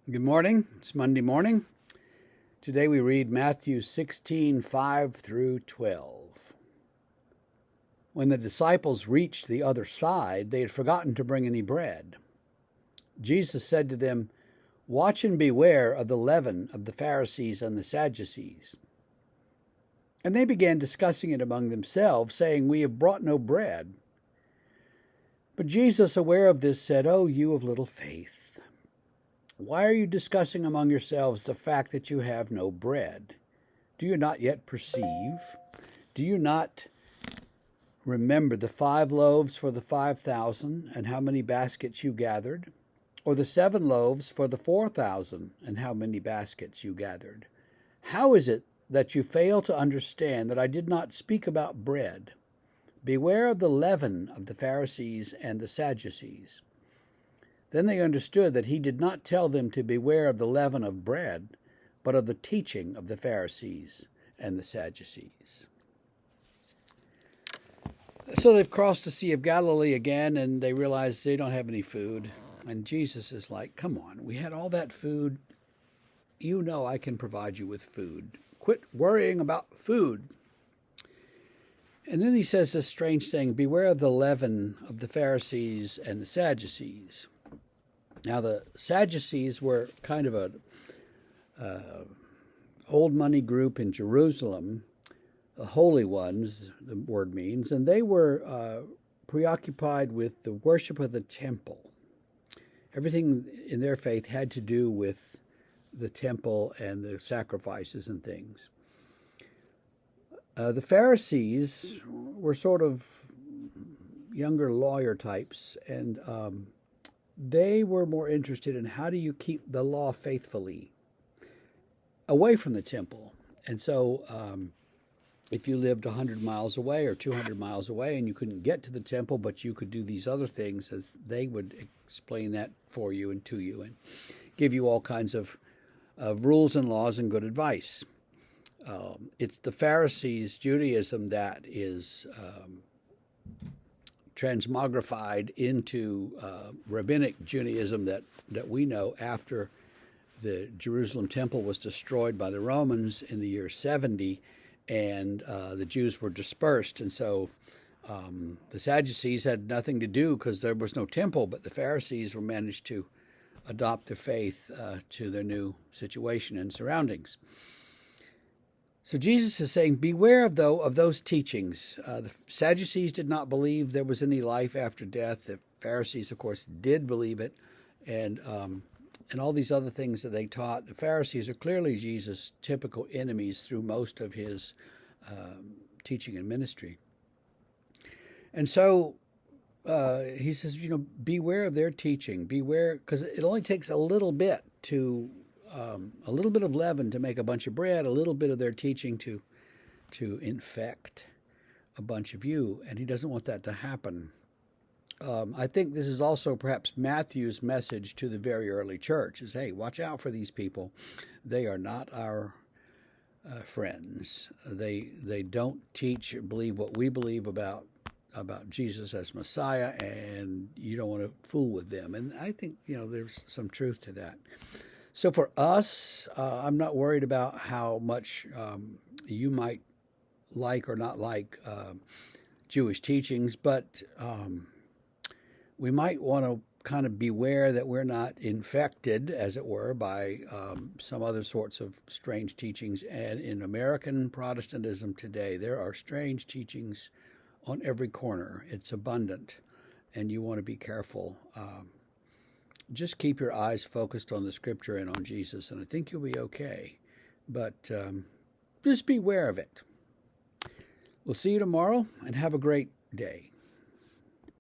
Good morning. It's Monday morning. Today we read Matthew 16:5 through 12. When the disciples reached the other side, they had forgotten to bring any bread. Jesus said to them, "Watch and beware of the leaven of the Pharisees and the Sadducees." And they began discussing it among themselves, saying, "We have brought no bread." But Jesus, aware of this, said, "Oh, you of little faith, why are you discussing among yourselves the fact that you have no bread? Do you not yet perceive? Do you not remember the 5 loaves for the 5,000 and how many baskets you gathered? Or the 7 loaves for the 4,000 and how many baskets you gathered? How is it that you fail to understand that I did not speak about bread? Beware of the leaven of the Pharisees and the Sadducees." Then they understood that he did not tell them to beware of the leaven of bread, but of the teaching of the Pharisees and the Sadducees. So they've crossed the Sea of Galilee again, and they realize they don't have any food. And Jesus is like, "Come on, we had all that food. You know I can provide you with food. Quit worrying about food." And then he says this strange thing, "Beware of the leaven of the Pharisees and the Sadducees." Now, the Sadducees were kind of a old money group in Jerusalem, the holy ones, the word means, and they were preoccupied with the worship of the temple. Everything in their faith had to do with the temple and the sacrifices and things. The Pharisees were sort of younger lawyer types, and they were more interested in how do you keep the law faithfully away from the temple. And so if you lived 100 miles away or 200 miles away and you couldn't get to the temple, but you could do these other things, as they would explain that for you and to you and give you all kinds of rules and laws and good advice. It's the Pharisees' Judaism that is transmogrified into rabbinic Judaism that we know after the Jerusalem temple was destroyed by the Romans in the year 70, and the Jews were dispersed. And so the Sadducees had nothing to do because there was no temple, but the Pharisees were managed to adopt their faith to their new situation and surroundings. So Jesus is saying, beware of those teachings. The Sadducees did not believe there was any life after death. The Pharisees, of course, did believe it, and all these other things that they taught. The Pharisees are clearly Jesus' typical enemies through most of his teaching and ministry. And so he says, beware of their teaching. Beware, because it only takes a little bit of leaven to make a bunch of bread, a little bit of their teaching to infect a bunch of you, and he doesn't want that to happen. I think this is also perhaps Matthew's message to the very early church is, hey, watch out for these people. They are not our friends. They don't teach or believe what we believe about Jesus as Messiah, and you don't want to fool with them. And I think, there's some truth to that. So for us, I'm not worried about how much you might like or not like Jewish teachings, but we might want to kind of beware that we're not infected, as it were, by some other sorts of strange teachings. And in American Protestantism today, there are strange teachings on every corner. It's abundant, and you want to be careful. Just keep your eyes focused on the Scripture and on Jesus, and I think you'll be okay. But just beware of it. We'll see you tomorrow, and have a great day.